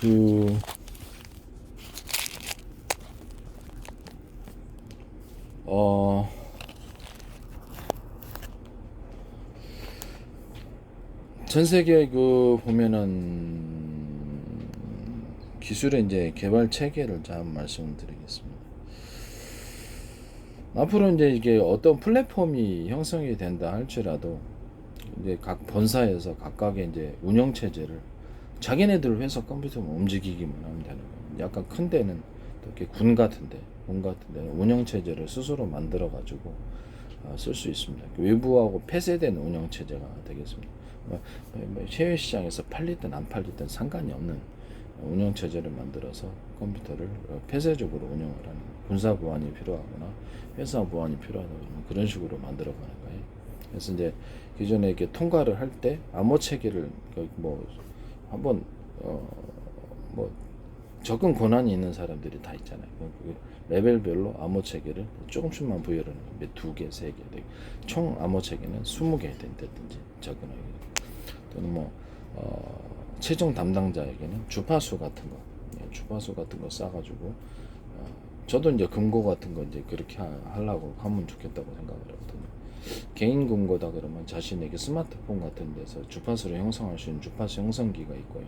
그 어, 전 세계 그 보면은 기술의 이제 개발 체계를 좀 말씀을 드리겠습니다. 앞으로 이제 이게 어떤 플랫폼이 형성이 된다 할지라도 이제 각 본사에서 각각의 이제 운영 체제를 자기네들 회사 컴퓨터만 움직이기만 하면 되는 거예요. 약간 큰 데는 또 이렇게 군 같은 데는 운영 체제를 스스로 만들어 가지고 쓸 수 있습니다. 외부하고 폐쇄된 운영 체제가 되겠습니다. 해외 시장에서 팔리든 안 팔리든 상관이 없는 운영 체제를 만들어서 컴퓨터를 폐쇄적으로 운영을 하는 군사 보안이 필요하거나 회사 보안이 필요하다 그러면 그런 식으로 만들어 가는 거예요. 그래서 이제 기존에 이렇게 통과를 할 때 암호 체계를 뭐 한번 뭐 접근 권한이 있는 사람들이 다 있잖아요. 그 레벨별로 암호 체계를 조금씩만 부여를 하는 거예요. 2개, 3개, 총 암호 체계는 20개 된다든지 접근하게. 또는 뭐 최종 담당자에게는 주파수 같은 거, 주파수 같은 거 싸가지고 저도 이제 금고 같은 거 이제 그렇게 하려고 하면 좋겠다고 생각을 하거든요. 개인 금고다 그러면 자신에게 스마트폰 같은 데서 주파수를 형성할 수 있는 주파수 형성기가 있고요.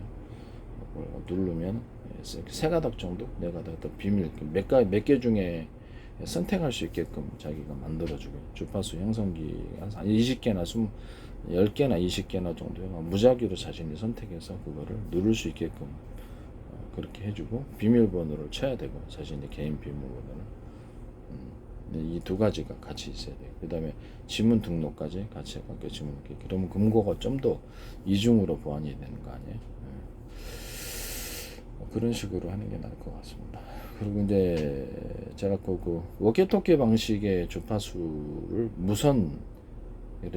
누르면 세 가닥 정도, 네 가닥 더 비밀 몇 개 중에 선택할 수 있게끔 자기가 만들어주고 주파수 형성기 한 20개나 10개나 20개나 정도에 무작위로 자신이 선택해서 그거를 누를 수 있게끔 그렇게 해주고 비밀번호를 쳐야 되고 자신의 개인 비밀번호는 이 두 가지가 같이 있어야 돼요. 그 다음에 지문 등록까지 같이 해갖고 지문 그러면 금고가 좀 더 이중으로 보완이 되는 거 아니에요? 그런 식으로 하는 게 나을 것 같습니다. 그리고 이제 제가 그 워키토키 방식의 주파수를 무선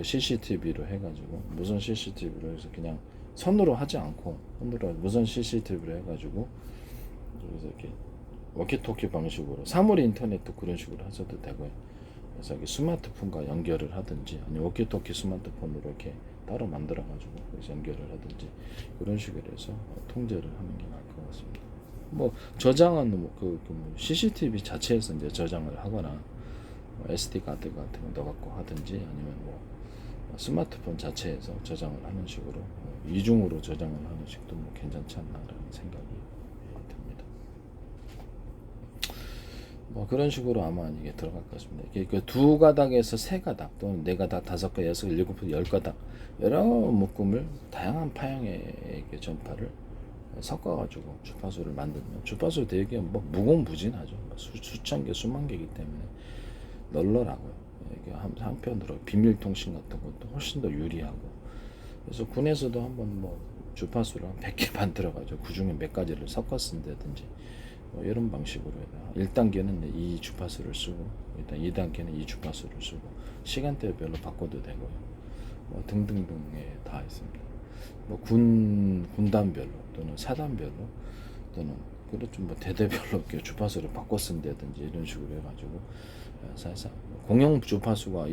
CCTV로 해가지고 무선 CCTV로 해서 그냥 선으로 하지 않고 선으로 무선 CCTV로 해가지고 그래서 이렇게 워키토키 방식으로 사물 인터넷도 그런 식으로 하셔도 되고요. 그래서 여기 스마트폰과 연결을 하든지 아니 워키토키 스마트폰으로 이렇게 따로 만들어가지고 그래서 연결을 하든지 그런 식으로 해서 통제를 하는 게 나을 것 같습니다. 뭐 저장은 뭐 CCTV 자체에서 이제 저장을 하거나 뭐 SD 카드 같은 거 넣어갖고 하든지 아니면 뭐 스마트폰 자체에서 저장을 하는 식으로 이중으로 저장을 하는 식도 뭐 괜찮지 않나라는 생각이 듭니다. 뭐 그런 식으로 아마 이게 들어갈 것 같습니다. 이게 그 두 가닥에서 세 가닥 또는 네 가닥, 다섯 가닥, 여섯, 일곱, 열 가닥 여러 묶음을 다양한 파형의 전파를 섞어가지고 주파수를 만들면 주파수 되게 뭐 무궁무진하죠. 수천 개, 수만 개이기 때문에 널널하고요. 이게 한편으로 비밀 통신 같은 것도 훨씬 더 유리하고 그래서 군에서도 한번 뭐 주파수를 한 100개 만들어가지고 그 중에 몇 가지를 섞어 쓴다든지 뭐 이런 방식으로 해서 1단계는 이 주파수를 쓰고 일단 2단계는 이 주파수를 쓰고 시간대별로 바꿔도 되고요. 뭐 등등등에 다 있습니다. 뭐 군단별로 또는 사단별로 또는 그렇죠 뭐 대대별로 이렇게 주파수를 바꿔 쓴다든지 이런 식으로 해가지고 사실상 공용 주파수가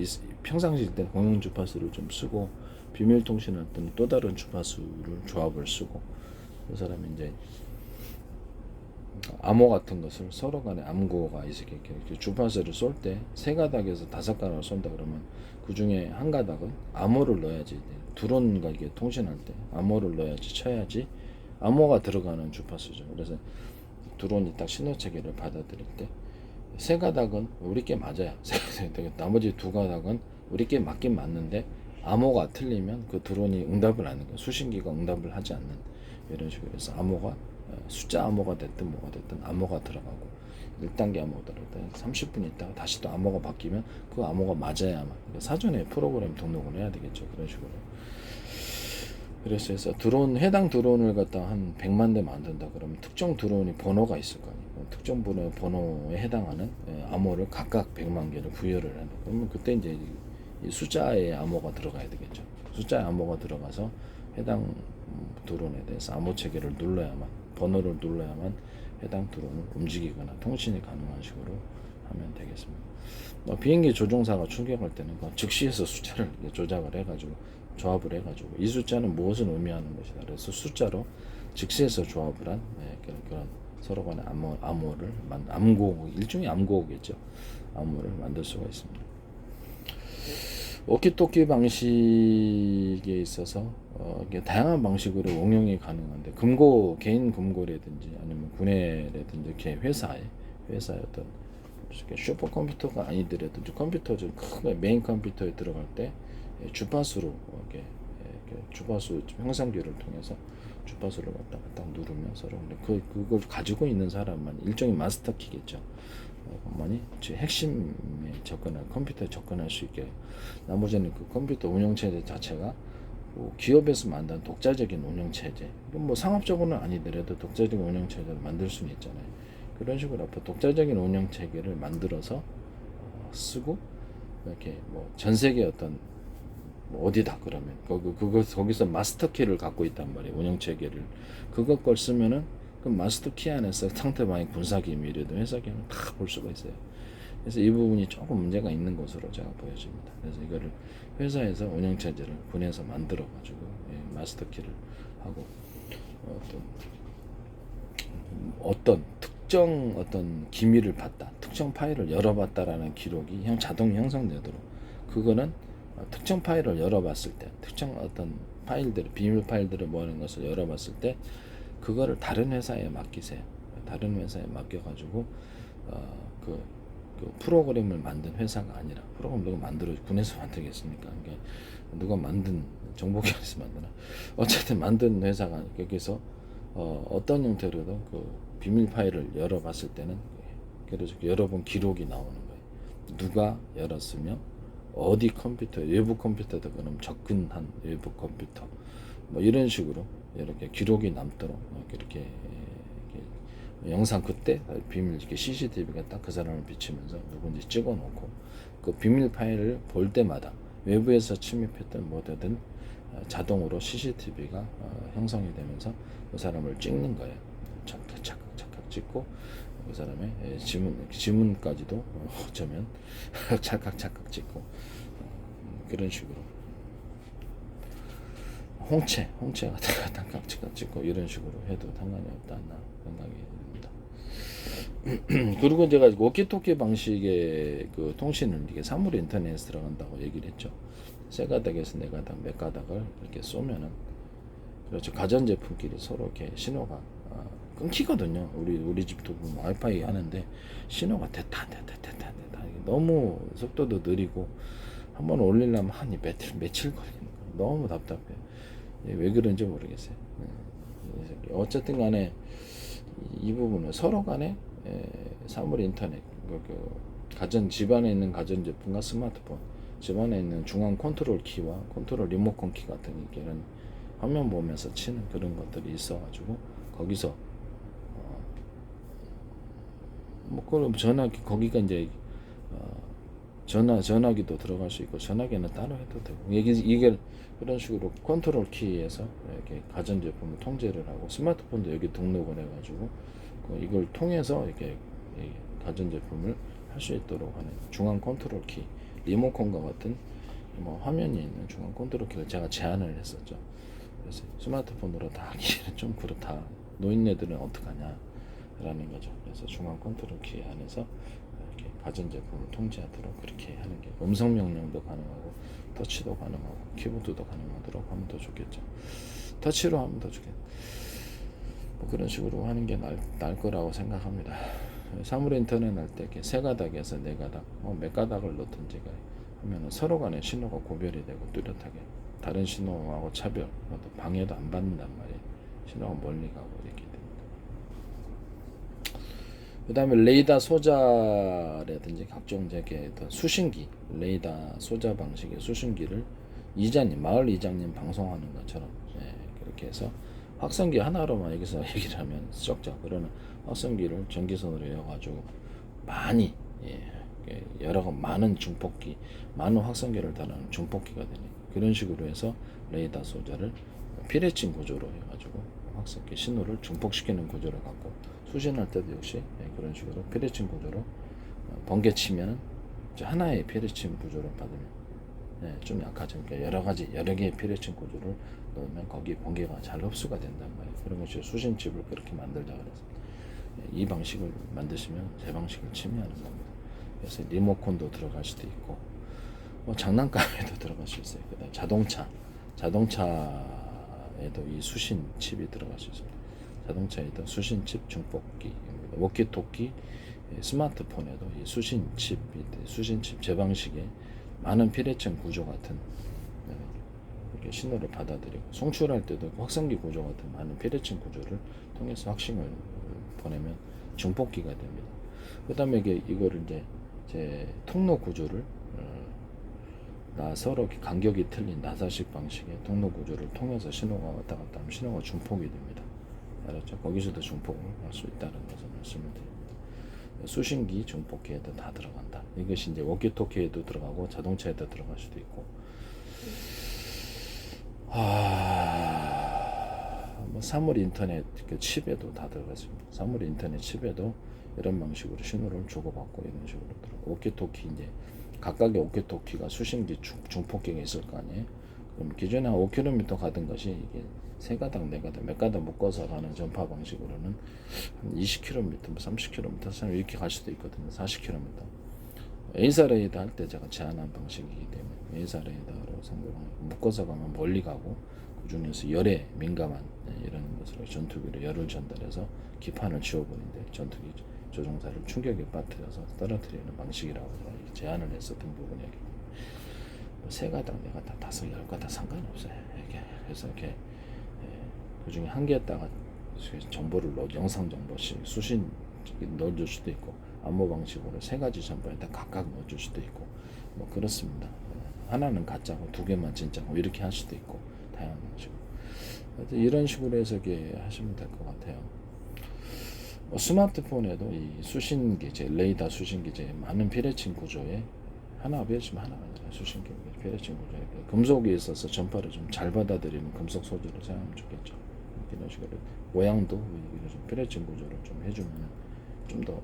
평상시일 때 공용 주파수를 좀 쓰고 비밀 통신할 때는 또 다른 주파수를 조합을 쓰고 그 사람이 이제 암호 같은 것을 서로 간에 암구가 이렇게 주파수를 쏠 때 세 가닥에서 다섯 가닥을 쏜다 그러면 그 중에 한 가닥은 암호를 넣어야지 드론과 이게 통신할 때 암호를 넣어야지 쳐야지 암호가 들어가는 주파수죠. 그래서 드론이 딱 신호 체계를 받아들일 때 세 가닥은 우리께 맞아요. 나머지 두 가닥은 우리께 맞긴 맞는데 암호가 틀리면 그 드론이 응답을 하는 거예요. 수신기가 응답을 하지 않는 이런 식으로 해서 암호가 숫자 암호가 됐든 뭐가 됐든 암호가 들어가고 1단계 암호가 들어가고 30분 있다가 다시 또 암호가 바뀌면 그 암호가 맞아야만 사전에 프로그램 등록을 해야 되겠죠. 그런 식으로. 그래서 해당 드론을 갖다 한 100만 대 만든다 그러면 특정 드론이 번호가 있을 거 아니에요. 특정 번호에 해당하는 암호를 각각 100만 개를 부여를 해요. 그러면 그때 이제 이 숫자의 암호가 들어가야 되겠죠. 숫자의 암호가 들어가서 해당 드론에 대해서 암호 체계를 눌러야만 번호를 눌러야만 해당 드론을 움직이거나 통신이 가능한 식으로 하면 되겠습니다. 비행기 조종사가 출격할 때는 즉시해서 숫자를 조작을 해가지고 조합을 해가지고 이 숫자는 무엇을 의미하는 것이다. 그래서 숫자로 직시해서 조합을 한 그런 서로 간의 암호를 암고 일종의 암고겠죠. 암호를 만들 수가 있습니다. 워키토키 방식에 있어서 이게 다양한 방식으로 응용이 가능한데 개인 금고라든지 아니면 구내라든지 이렇게 회사의 어떤 슈퍼컴퓨터가 아니더라도 컴퓨터 좀 큰 메인 컴퓨터에 들어갈 때 주파수로 이렇게 주파수 형상기를 통해서 주파수를 딱 누르면 서로 그걸 가지고 있는 사람만 일종의 마스터 키겠죠. 만이 핵심에 접근할 컴퓨터에 접근할 수 있게 나머지는 그 컴퓨터 운영체제 자체가 뭐 기업에서 만든 독자적인 운영체제 뭐 상업적으로는 아니더라도 독자적인 운영체제를 만들 수는 있잖아요. 그런 식으로 앞으로 독자적인 운영체계를 만들어서 쓰고 이렇게 뭐 전 세계 어떤 뭐 어디다 그러면 거기서 마스터 키를 갖고 있단 말이에요. 운영체계를 그것 걸 쓰면은 그 마스터 키 안에서 상대방의 군사 기밀이든 회사 기밀 다 볼 수가 있어요. 그래서 이 부분이 조금 문제가 있는 것으로 제가 보여집니다. 그래서 이거를 회사에서 운영체제를 군에서 만들어 가지고 마스터 키를 하고 어떤 특정 어떤 기밀을 봤다, 특정 파일을 열어봤다라는 기록이 자동 형성되도록 그거는 특정 파일을 열어봤을 때 특정 어떤 파일들 비밀 파일들을 모으는 것을 열어봤을 때 그거를 다른 회사에 맡기세요. 다른 회사에 맡겨가지고 그 프로그램을 만든 회사가 아니라 프로그램 누가 만들어 군에서 만들겠습니까? 그러니까 누가 만든 정보기관에서 만드나 어쨌든 만든 회사가 여기서 어떤 형태로든 그 비밀 파일을 열어봤을 때는 그래서 여러 번 기록이 나오는 거예요. 누가 열었으며 어디 컴퓨터 외부 컴퓨터도 그럼 접근한 외부 컴퓨터 뭐 이런 식으로 이렇게 기록이 남도록 이렇게 영상 그때 비밀 이렇게 CCTV가 딱 그 사람을 비치면서 누군지 찍어놓고 그 비밀 파일을 볼 때마다 외부에서 침입했던 뭐든 자동으로 CCTV가 형성이 되면서 그 사람을 찍는 거예요. 착각 찍고 그 사람의 지문까지도 어쩌면 착각 찍고 그런 식으로 홍채 같은 거 딱깍 찍고 이런 식으로 해도 상관이 없다 나 생각이 듭니다. 그리고 제가 워키토키 방식의 그 통신을 이게 사물 인터넷에 들어간다고 얘기를 했죠. 세 가닥에서 네 가닥, 몇 가닥을 이렇게 쏘면은 그렇죠. 가전제품끼리 서로 이렇게 신호가 끊기거든요. 우리 집도 와이파이 하는데 신호가 됐다 너무 속도도 느리고 한번 올리려면 한 며칠 걸리는 거예요. 너무 답답해. 왜 그런지 모르겠어요. 어쨌든 간에 이 부분은 서로 간에 사물 인터넷 가전 집안에 있는 가전제품과 스마트폰 집안에 있는 중앙 컨트롤 키와 컨트롤 리모컨 키 같은 이런 화면 보면서 치는 그런 것들이 있어가지고 거기서 뭐 그럼 전화기 거기가 이제 전화기도 들어갈 수 있고 전화기는 따로 해도 되고 이게 그런 식으로 컨트롤 키에서 이렇게 가전제품을 통제를 하고 스마트폰도 여기 등록을 해가지고 이걸 통해서 이렇게 가전제품을 할 수 있도록 하는 중앙 컨트롤 키 리모컨과 같은 뭐 화면이 있는 중앙 컨트롤 키를 제가 제안을 했었죠. 그래서 스마트폰으로 다 하기는 좀 그렇다. 노인네들은 어떡하냐 라는 거죠. 그래서 중앙 컨트롤 키 안에서 이렇게 가전제품을 통제하도록 그렇게 하는 게 음성 명령도 가능하고 터치도 가능하고 키보드도 가능하도록 하면 더 좋겠죠. 터치로 하면 더 좋겠죠. 뭐 그런 식으로 하는 게 나을 거라고 생각합니다. 사물 인터넷 할 때 세 가닥에서 네 가닥, 몇 가닥을 넣든지 하면은 서로 간에 신호가 고별이 되고 뚜렷하게 다른 신호하고 차별, 방해도 안 받는단 말이에요. 신호가 멀리 가고 이렇게 됩니다. 그 다음에 레이더 소자라든지 각종 어떤 수신기, 레이더 소자 방식의 수신기를 마을 이장님 방송하는 것처럼 그렇게 해서 확성기 하나로만 여기서 얘기를 하면 적죠. 그러는 확성기를 전기선으로 이어가지고 많이 많은 중폭기, 많은 확성기를 다루는 중폭기가 되는 그런 식으로 해서 레이더 소자를 피레침 구조로 해가지고 확성기 신호를 중폭시키는 구조를 갖고 수신할 때도 역시 그런 식으로 피레침 구조로 번개치면 하나의 피레침 구조를 받으면 좀 약하죠. 그러니까 여러 개의 피레칭 구조를 넣으면 거기에 번개가 잘 흡수가 된단 말이에요. 그런 것이 수신칩을 그렇게 만들자 그래서 이 방식을 만드시면 제 방식을 침해하는 겁니다. 그래서 리모컨도 들어갈 수도 있고 뭐 장난감에도 들어갈 수 있어요. 그다음 자동차에도 이 수신 칩이 들어갈 수 있습니다. 자동차에도 수신 칩 중폭기, 워키토키, 스마트폰에도 이 수신 칩 제 방식의 많은 피레층 구조 같은 이렇게 신호를 받아들이고 송출할 때도 확성기 구조 같은 많은 피레층 구조를 통해서 확신을 보내면 중폭기가 됩니다. 그다음에 이거를 이제 제 통로 구조를 서로 간격이 틀린 나사식 방식의 통로 구조를 통해서 신호가 왔다 갔다 하면 신호가 중폭이 됩니다. 알았죠? 거기서도 중폭을 할 수 있다는 것을 말씀을 드립니다. 수신기, 중폭기에도 다 들어간다. 이것이 이제 워키토키에도 들어가고 자동차에도 들어갈 수도 있고. 뭐 사물 인터넷 그 칩에도 다 들어갔습니다. 사물 인터넷 칩에도 이런 방식으로 신호를 주고받고 이런 식으로 들어가고. 워키토키 이제 각각의 워키토키가 수신기, 중폭기가 있을 거 아니에요. 그럼 기존에 한 5km 가던 것이 이게 세 가닥, 네 가닥, 몇 가닥 묶어서 가는 전파 방식으로는 한 20km, 30km, 이렇게 갈 수도 있거든요. 40km. 에이사 레이더 할 때 제가 제안한 방식이기 때문에 에이사 레이더로 묶어서 가면 멀리 가고 그 중에서 열에 민감한 이런 것으로 전투기로 열을 전달해서 기판을 지워버리는데 전투기 조종사를 충격에 빠뜨려서 떨어뜨리는 방식이라고 제안을 했었던 부분이기 때문에 세 가닥, 네 가닥, 다섯, 열 가닥 상관없어요. 그래서 이렇게 그 중에 한 개에다가 정보를 영상 정보씩 수신 넣어줄 수도 있고 암호 방식으로 세 가지 전파에다 각각 넣어줄 수도 있고 뭐 그렇습니다. 하나는 가짜고 두 개만 진짜고 이렇게 할 수도 있고 다양한 방식으로 이런 식으로 해서 이렇게 하시면 될 것 같아요. 스마트폰에도 이 수신기, 레이더 수신기, 많은 피레칭 구조에 하나 배우시면 하나가 아니라 수신기, 피레칭 구조에 금속에 있어서 전파를 좀 잘 받아들이는 금속 소재를 사용하면 좋겠죠. 이런 식으로 모양도 이런 좀 피레칭 구조를 좀 해주면 좀 더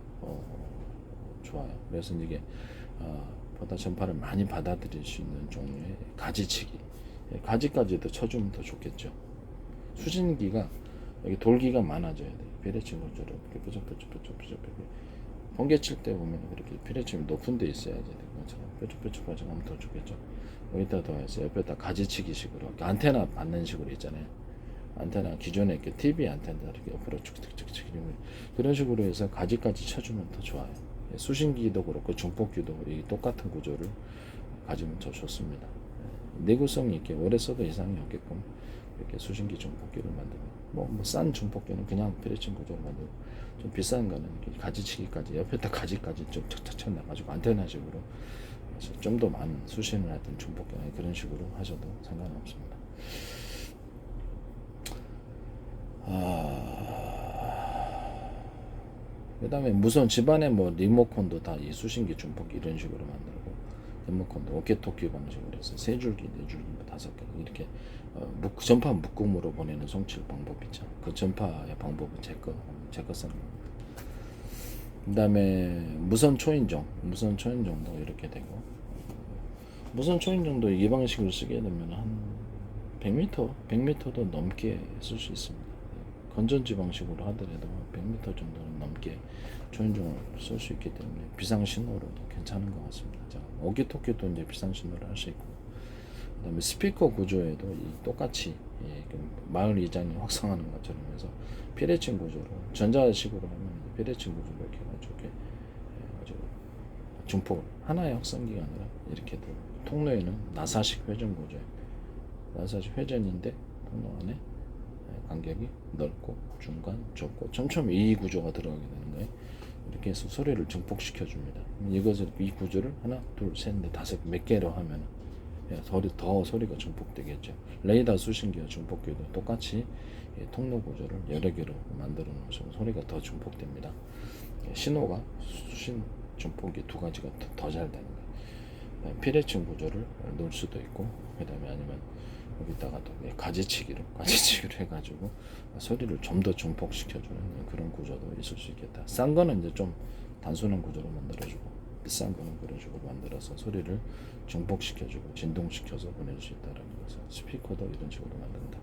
좋아요. 그래서 이게 보다 전파를 많이 받아들일 수 있는 종류의 가지치기, 가지까지도 쳐주면 더 좋겠죠. 수신기가 여기 돌기가 많아져야 돼요. 피레칭 구조를 이렇게 뾰족뾰족 번개 칠 때 보면 그렇게 피레칭이 높은 데 있어야지 것처럼 뾰족뾰족 하면 더 좋겠죠. 여기다 더해서 옆에다 가지치기식으로 안테나 받는 식으로 있잖아요. 안테나 기존에 이렇게 TV 안테나 이렇게 옆으로 쭉쭉쭉 그런 식으로 해서 가지까지 쳐주면 더 좋아요. 수신기도 그렇고 중폭기도 이 똑같은 구조를 가지면 더 좋습니다. 내구성이 있게 오래 써도 이상이 없게끔 이렇게 수신기 중폭기를 만들면 뭐 싼 중폭기는 그냥 피레칭 구조를 만들고 좀 비싼 거는 이렇게 가지치기까지 옆에다 가지까지 좀 척척척 나가지고 안테나식으로 좀 더 많은 수신을 하든 중폭기나 그런 식으로 하셔도 상관없습니다. 그 다음에 무선 집안에 뭐 리모컨도 다 이 수신기 중폭기 이런 식으로 만들고 리모컨도 워키토키 방식으로 해서 세 줄기, 네 줄기, 다섯 개 이렇게 전파 묶음으로 보내는 송출 방법 있죠. 그 전파의 방법은 제 거 쓰는 겁니다. 그 다음에 무선 초인종도 이렇게 되고 무선 초인종도 이 방식을 쓰게 되면 한 100m도 넘게 쓸 수 있습니다. 건전지 방식으로 하더라도 100m 정도는 넘게 초인종을 쓸 수 있기 때문에 비상 신호로도 괜찮은 것 같습니다. 자, 워키토키도 이제 비상 신호를 할 수 있고, 그다음에 스피커 구조에도 똑같이 마을 이장이 확성하는 것처럼 해서 피레칭 구조로 전자식으로 하면 피레칭 구조로 이렇게 해가지고 중폭 하나의 확성기가 아니라 이렇게 통로에는 나사식 회전 구조에 나사식 회전인데 통로 안에 간격이 넓고 중간 좁고 촘촘히 이 구조가 들어가게 되는 거예요. 이렇게 해서 소리를 증폭시켜 줍니다. 이 구조를 하나, 둘, 셋, 넷, 다섯 몇 개로 하면 더 소리가 증폭되겠죠. 레이더 수신기와 증폭기도 똑같이 통로 구조를 여러 개로 만들어 놓으시면 소리가 더 증폭됩니다. 신호가 수신, 증폭이 두 가지가 더 잘 되는 거예요. 피레칭 구조를 넣을 수도 있고, 그 다음에 아니면 여기다가 또 가지치기로 해가지고 소리를 좀 더 증폭시켜주는 그런 구조도 있을 수 있겠다. 싼 거는 이제 좀 단순한 구조로 만들어주고 비싼 거는 그런 식으로 만들어서 소리를 증폭시켜주고 진동시켜서 보낼 수 있다는 거죠. 스피커도 이런 식으로 만든다.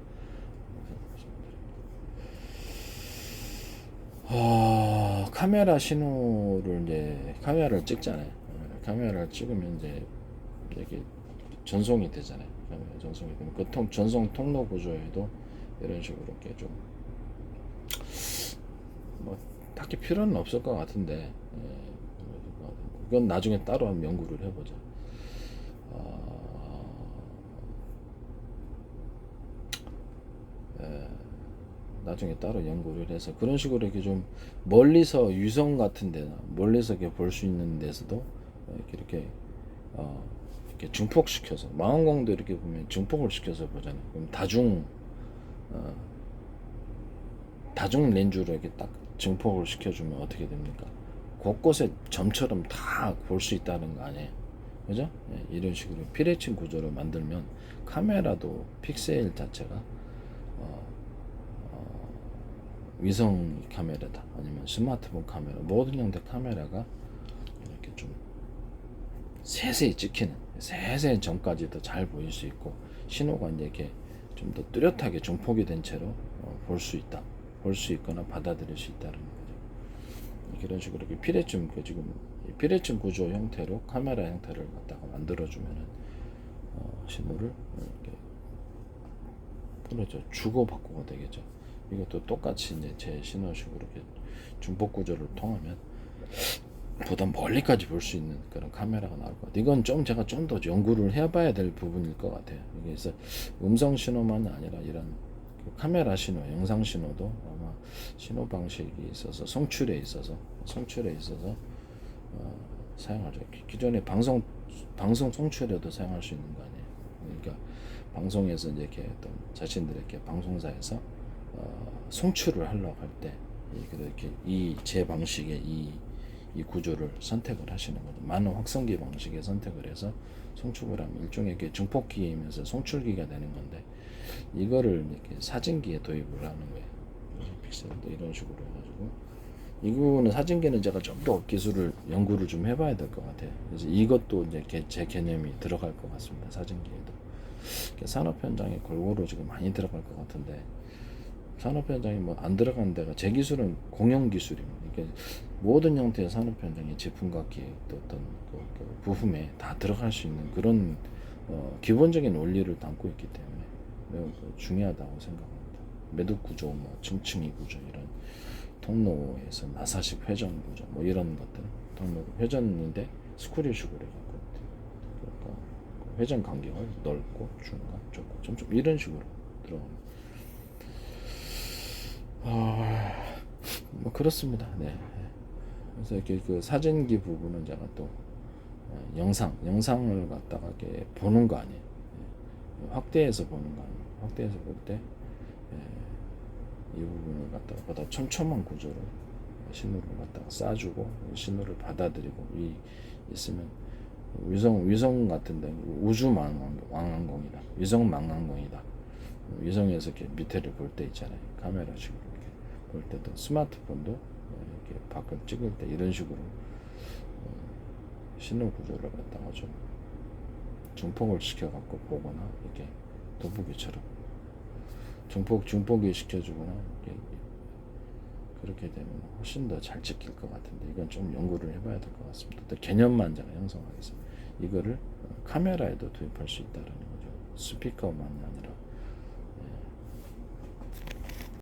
카메라 신호를 이제 카메라를 찍잖아요. 카메라를 찍으면 이제 이렇게 전송이 되잖아요. 카메라 전송이 되면 그 전송 통로 구조에도 이런 식으로 이렇게 좀 뭐 딱히 필요는 없을 것 같은데 그건 나중에 따로 한번 연구를 해보자. 나중에 따로 연구를 해서 그런 식으로 이렇게 좀 멀리서 유성 같은 데나 멀리서 이렇게 볼 수 있는 데서도 이렇게 이렇게 증폭시켜서 망원경도 이렇게 보면 증폭을 시켜서 보잖아요. 그럼 다중 렌즈로 이렇게 딱 증폭을 시켜주면 어떻게 됩니까? 곳곳에 점처럼 다 볼 수 있다는 거 아니에요. 그죠? 이런 식으로 피레침 구조를 만들면 카메라도 픽셀 자체가 위성 카메라다 아니면 스마트폰 카메라 모든 형태 카메라가 이렇게 좀 세세히 찍히는 세세한 점까지도 잘 보일 수 있고 신호가 이제 이렇게 좀 더 뚜렷하게 증폭이 된 채로 볼 수 있다, 볼 수 있거나 받아들일 수 있다는 거죠. 이런 식으로 이렇게 피레침 지금 피레침 구조 형태로 카메라 형태를 갖다가 만들어주면은 신호를 이렇게 보내죠. 주고받고가 되겠죠. 이것도 똑같이 이제 제 신호식으로 이렇게 중폭 구조를 통하면 보다 멀리까지 볼 수 있는 그런 카메라가 나올 것 같아요. 이건 좀 제가 좀 더 연구를 해봐야 될 부분일 것 같아요. 그래서 음성 신호만 아니라 이런 카메라 신호, 영상 신호도 아마 신호 방식이 있어서 성출에 있어서 사용하죠. 기존의 방송 송출에도 사용할 수 있는 거 아니에요. 그러니까 방송에서 이제 이렇게 어떤 자신들의 방송사에서 송출을 하려고 할 때 이렇게 제 방식의 이 구조를 선택을 하시는 거죠. 많은 확성기 방식의 선택을 해서 송출을 하면 일종의 이렇게 증폭기이면서 송출기가 되는 건데 이거를 이렇게 사진기에 도입을 하는 거예요. 픽셀도 이런 식으로 해가지고 이거는 사진기는 제가 좀 더 기술을 연구를 좀 해봐야 될 것 같아요. 그래서 이것도 이제 제 개념이 들어갈 것 같습니다. 사진기에도 산업 현장에 골고루 지금 많이 들어갈 것 같은데 산업 현장이 뭐 안 들어간 데가 제 기술은 공용 기술입니다. 그러니까 모든 형태의 산업 현장의 제품과 기획 또 어떤 그 부품에 다 들어갈 수 있는 그런 기본적인 원리를 담고 있기 때문에 매우 중요하다고 생각합니다. 매듭 구조, 뭐 층층이 구조 이런 통로에서 나사식 회전 구조 뭐 이런 것들 통로 회전인데 스크류식으로 해갖고 그러니까 회전 간격을 넓고 중간 좁고 점점 이런 식으로 들어갑니다. 뭐 그렇습니다. 네. 그래서 이렇게 그 사진기 부분은 제가 또 영상을 갖다가 이렇게 보는 거 아니에요. 확대해서 보는 거 아니에요. 확대해서 볼 때 이 부분을 갖다가 보다 촘촘한 구조로 신호를 갖다가 쏴주고 신호를 받아들이고 있으면 위성 같은데 우주 망원경이다. 위성 망원경이다. 위성에서 이렇게 밑에를 볼 때 있잖아요. 카메라식으로 이렇게 볼 때도 스마트폰도 이렇게 밖을 찍을 때 이런 식으로 신호 구조를 갖다가 좀 증폭을 시켜갖고 보거나 이렇게 돋보기처럼 증폭이 시켜주거나 이렇게 그렇게 되면 훨씬 더 잘 찍힐 것 같은데 이건 좀 연구를 해봐야 될 것 같습니다. 또 개념만 제가 형성하겠습니다. 이거를 카메라에도 도입할 수 있다는 거죠. 스피커만이 아니라